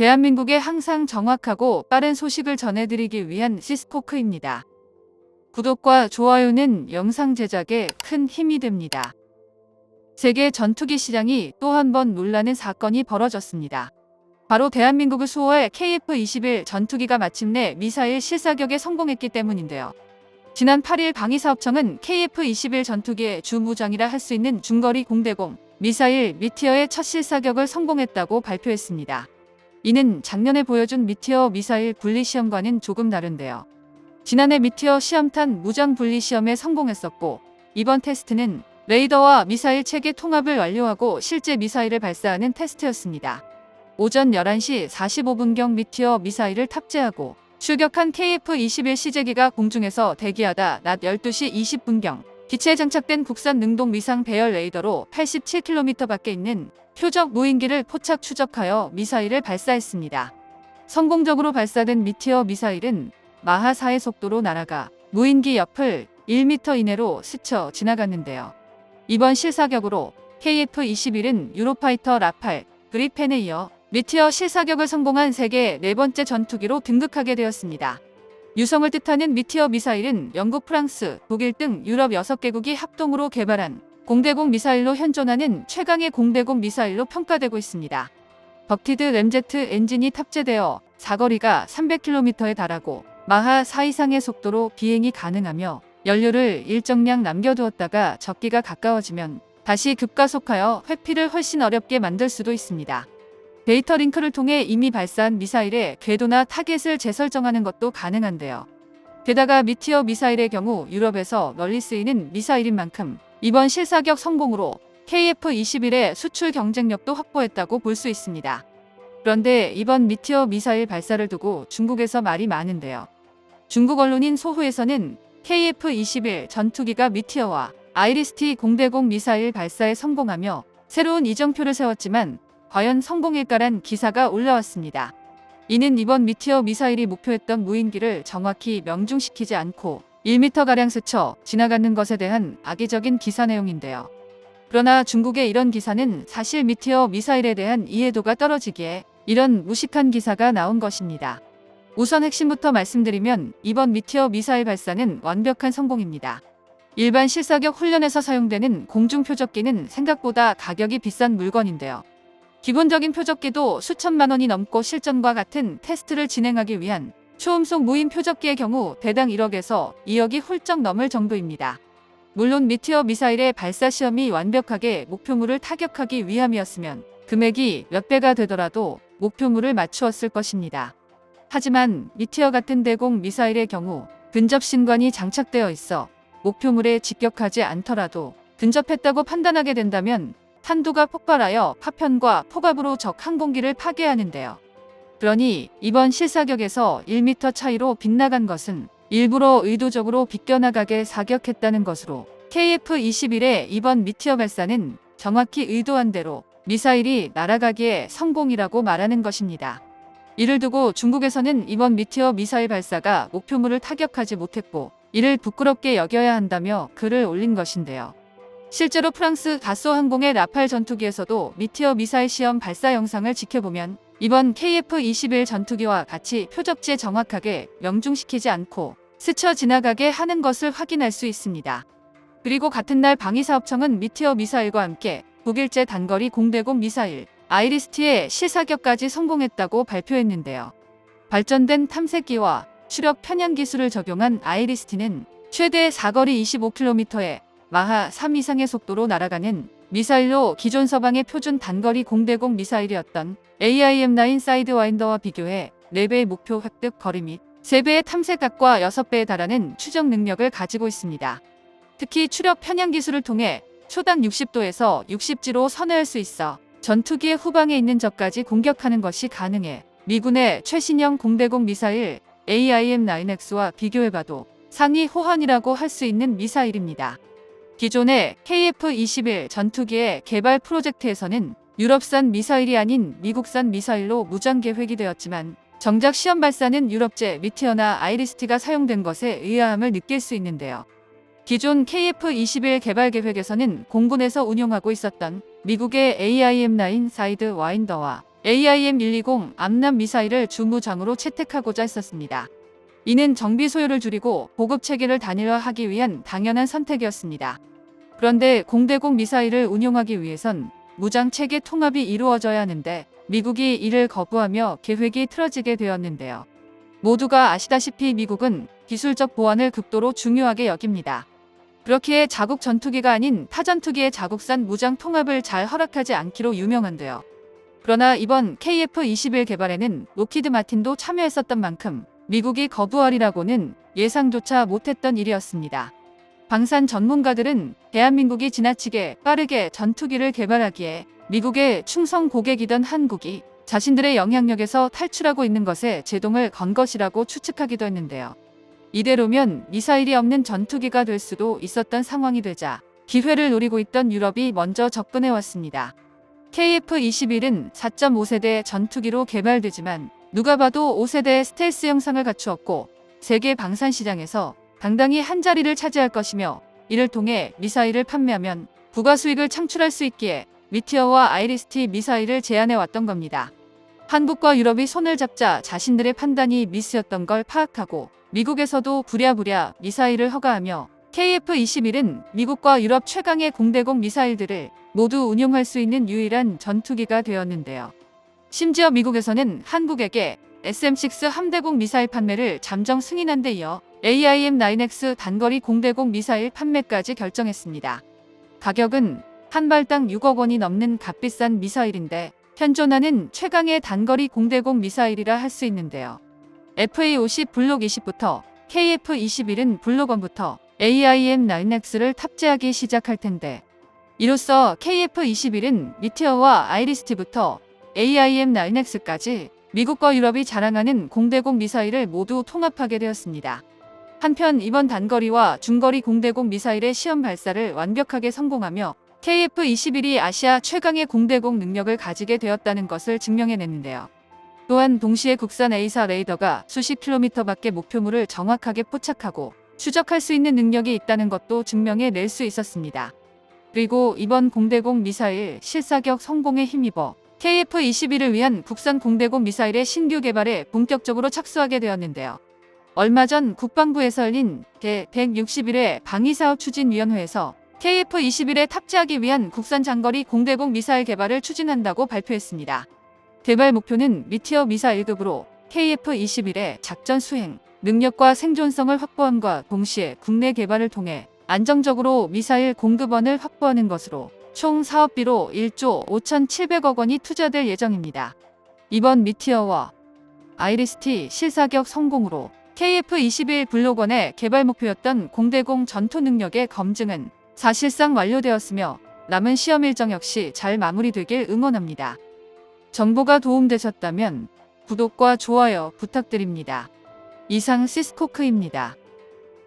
대한민국에 항상 정확하고 빠른 소식을 전해드리기 위한 시스코크입니다. 구독과 좋아요는 영상 제작에 큰 힘이 됩니다. 세계 전투기 시장이 또 한 번 놀라는 사건이 벌어졌습니다. 바로 대한민국을 수호할 KF-21 전투기가 마침내 미사일 실사격에 성공했기 때문인데요. 지난 8일 방위사업청은 KF-21 전투기의 주무장이라 할 수 있는 중거리 공대공 미사일 미티어의 첫 실사격을 성공했다고 발표했습니다. 이는 작년에 보여준 미티어 미사일 분리시험과는 조금 다른데요. 지난해 미티어 시험탄 무장 분리시험에 성공했었고, 이번 테스트는 레이더와 미사일 체계 통합을 완료하고 실제 미사일을 발사하는 테스트였습니다. 오전 11시 45분경 미티어 미사일을 탑재하고 출격한 KF-21 시제기가 공중에서 대기하다 낮 12시 20분경 기체에 장착된 국산 능동 위상 배열 레이더로 87km 밖에 있는 표적 무인기를 포착 추적하여 미사일을 발사했습니다. 성공적으로 발사된 미티어 미사일은 마하 4의 속도로 날아가 무인기 옆을 1m 이내로 스쳐 지나갔는데요. 이번 실사격으로 KF-21은 유로파이터 라팔, 그리펜에 이어 미티어 실사격을 성공한 세계 네 번째 전투기로 등극하게 되었습니다. 유성을 뜻하는 미티어 미사일은 영국, 프랑스, 독일 등 유럽 6개국이 합동으로 개발한 공대공 미사일로 현존하는 최강의 공대공 미사일로 평가되고 있습니다. 벅티드 램제트 엔진이 탑재되어 사거리가 300km에 달하고 마하 4 이상의 속도로 비행이 가능하며 연료를 일정량 남겨두었다가 적기가 가까워지면 다시 급가속하여 회피를 훨씬 어렵게 만들 수도 있습니다. 데이터 링크를 통해 이미 발사한 미사일의 궤도나 타겟을 재설정하는 것도 가능한데요. 게다가 미티어 미사일의 경우 유럽에서 널리 쓰이는 미사일인 만큼 이번 실사격 성공으로 KF-21의 수출 경쟁력도 확보했다고 볼 수 있습니다. 그런데 이번 미티어 미사일 발사를 두고 중국에서 말이 많은데요. 중국 언론인 소후에서는 KF-21 전투기가 미티어와 아이리스-T 공대공 미사일 발사에 성공하며 새로운 이정표를 세웠지만 과연 성공일까란 기사가 올라왔습니다. 이는 이번 미티어 미사일이 목표했던 무인기를 정확히 명중시키지 않고 1m가량 스쳐 지나가는 것에 대한 악의적인 기사 내용인데요. 그러나 중국의 이런 기사는 사실 미티어 미사일에 대한 이해도가 떨어지기에 이런 무식한 기사가 나온 것입니다. 우선 핵심부터 말씀드리면 이번 미티어 미사일 발사는 완벽한 성공입니다. 일반 실사격 훈련에서 사용되는 공중표적기는 생각보다 가격이 비싼 물건인데요. 기본적인 표적기도 수천만 원이 넘고 실전과 같은 테스트를 진행하기 위한 초음속 무인 표적기의 경우 대당 1억에서 2억이 훌쩍 넘을 정도입니다. 물론 미티어 미사일의 발사 시험이 완벽하게 목표물을 타격하기 위함이었으면 금액이 몇 배가 되더라도 목표물을 맞추었을 것입니다. 하지만 미티어 같은 대공 미사일의 경우 근접신관이 장착되어 있어 목표물에 직격하지 않더라도 근접했다고 판단하게 된다면 탄두가 폭발하여 파편과 폭압으로 적 항공기를 파괴하는데요. 그러니 이번 실사격에서 1m 차이로 빗나간 것은 일부러 의도적으로 비껴나가게 사격했다는 것으로 KF-21의 이번 미티어 발사는 정확히 의도한 대로 미사일이 날아가기에 성공이라고 말하는 것입니다. 이를 두고 중국에서는 이번 미티어 미사일 발사가 목표물을 타격하지 못했고 이를 부끄럽게 여겨야 한다며 글을 올린 것인데요. 실제로 프랑스 다소 항공의 라팔 전투기에서도 미티어 미사일 시험 발사 영상을 지켜보면 이번 KF-21 전투기와 같이 표적지에 정확하게 명중시키지 않고 스쳐 지나가게 하는 것을 확인할 수 있습니다. 그리고 같은 날 방위사업청은 미티어 미사일과 함께 독일제 단거리 공대공 미사일 아이리스-T의 실사격까지 성공했다고 발표했는데요. 발전된 탐색기와 추력 편향 기술을 적용한 아이리스-T는 최대 사거리 25km에 마하 3 이상의 속도로 날아가는 미사일로 기존 서방의 표준 단거리 공대공 미사일이었던 AIM-9 사이드와인더와 비교해 4배의 목표 획득 거리 및 3배의 탐색각과 6배에 달하는 추적 능력을 가지고 있습니다. 특히 추력 편향 기술을 통해 초당 60도에서 60지로 선회할 수 있어 전투기의 후방에 있는 적까지 공격하는 것이 가능해 미군의 최신형 공대공 미사일 AIM-9X와 비교해봐도 상위 호환이라고 할 수 있는 미사일입니다. 기존의 KF-21 전투기의 개발 프로젝트에서는 유럽산 미사일이 아닌 미국산 미사일로 무장 계획이 되었지만 정작 시험 발사는 유럽제 미티어나 아이리스-T가 사용된 것에 의아함을 느낄 수 있는데요. 기존 KF-21 개발 계획에서는 공군에서 운용하고 있었던 미국의 AIM-9 사이드 와인더와 AIM-120 암람 미사일을 주무장으로 채택하고자 했었습니다. 이는 정비 소요를 줄이고 보급 체계를 단일화하기 위한 당연한 선택이었습니다. 그런데 공대공 미사일을 운용하기 위해선 무장 체계 통합이 이루어져야 하는데 미국이 이를 거부하며 계획이 틀어지게 되었는데요. 모두가 아시다시피 미국은 기술적 보안을 극도로 중요하게 여깁니다. 그렇기에 자국 전투기가 아닌 타 전투기의 자국산 무장 통합을 잘 허락하지 않기로 유명한데요. 그러나 이번 KF-21 개발에는 로키드 마틴도 참여했었던 만큼 미국이 거부하리라고는 예상조차 못했던 일이었습니다. 방산 전문가들은 대한민국이 지나치게 빠르게 전투기를 개발하기에 미국의 충성 고객이던 한국이 자신들의 영향력에서 탈출하고 있는 것에 제동을 건 것이라고 추측하기도 했는데요. 이대로면 미사일이 없는 전투기가 될 수도 있었던 상황이 되자 기회를 노리고 있던 유럽이 먼저 접근해 왔습니다. KF-21은 4.5세대 전투기로 개발되지만 누가 봐도 5세대의 스텔스 형상을 갖추었고 세계 방산 시장에서 당당히 한 자리를 차지할 것이며 이를 통해 미사일을 판매하면 부가 수익을 창출할 수 있기에 미티어와 아이리스-T 미사일을 제안해 왔던 겁니다. 한국과 유럽이 손을 잡자 자신들의 판단이 미스였던 걸 파악하고 미국에서도 부랴부랴 미사일을 허가하며 KF-21은 미국과 유럽 최강의 공대공 미사일들을 모두 운용할 수 있는 유일한 전투기가 되었는데요. 심지어 미국에서는 한국에게 SM-6 함대공 미사일 판매를 잠정 승인한 데 이어 AIM-9X 단거리 공대공 미사일 판매까지 결정했습니다. 가격은 한 발당 6억 원이 넘는 값비싼 미사일인데 현존하는 최강의 단거리 공대공 미사일이라 할 수 있는데요. FA-50 블록 20부터 KF-21은 블록 1부터 AIM-9X를 탑재하기 시작할 텐데 이로써 KF-21은 미티어와 아이리스-T부터 AIM-9X까지 미국과 유럽이 자랑하는 공대공 미사일을 모두 통합하게 되었습니다. 한편 이번 단거리와 중거리 공대공 미사일의 시험 발사를 완벽하게 성공하며 KF-21이 아시아 최강의 공대공 능력을 가지게 되었다는 것을 증명해냈는데요. 또한 동시에 국산 A사 레이더가 수십 킬로미터 밖의 목표물을 정확하게 포착하고 추적할 수 있는 능력이 있다는 것도 증명해낼 수 있었습니다. 그리고 이번 공대공 미사일 실사격 성공에 힘입어 KF-21을 위한 국산 공대공 미사일의 신규 개발에 본격적으로 착수하게 되었는데요. 얼마 전 국방부에서 열린 제161회 방위사업추진위원회에서 KF-21에 탑재하기 위한 국산 장거리 공대공 미사일 개발을 추진한다고 발표했습니다. 개발 목표는 미티어 미사 1급으로 KF-21의 작전 수행, 능력과 생존성을 확보함과 동시에 국내 개발을 통해 안정적으로 미사일 공급원을 확보하는 것으로 총 사업비로 1조 5,700억 원이 투자될 예정입니다. 이번 미티어와 아이리스-T 실사격 성공으로 KF-21 블록1의 개발 목표였던 공대공 전투 능력의 검증은 사실상 완료되었으며 남은 시험 일정 역시 잘 마무리되길 응원합니다. 정보가 도움되셨다면 구독과 좋아요 부탁드립니다. 이상 시스코크입니다.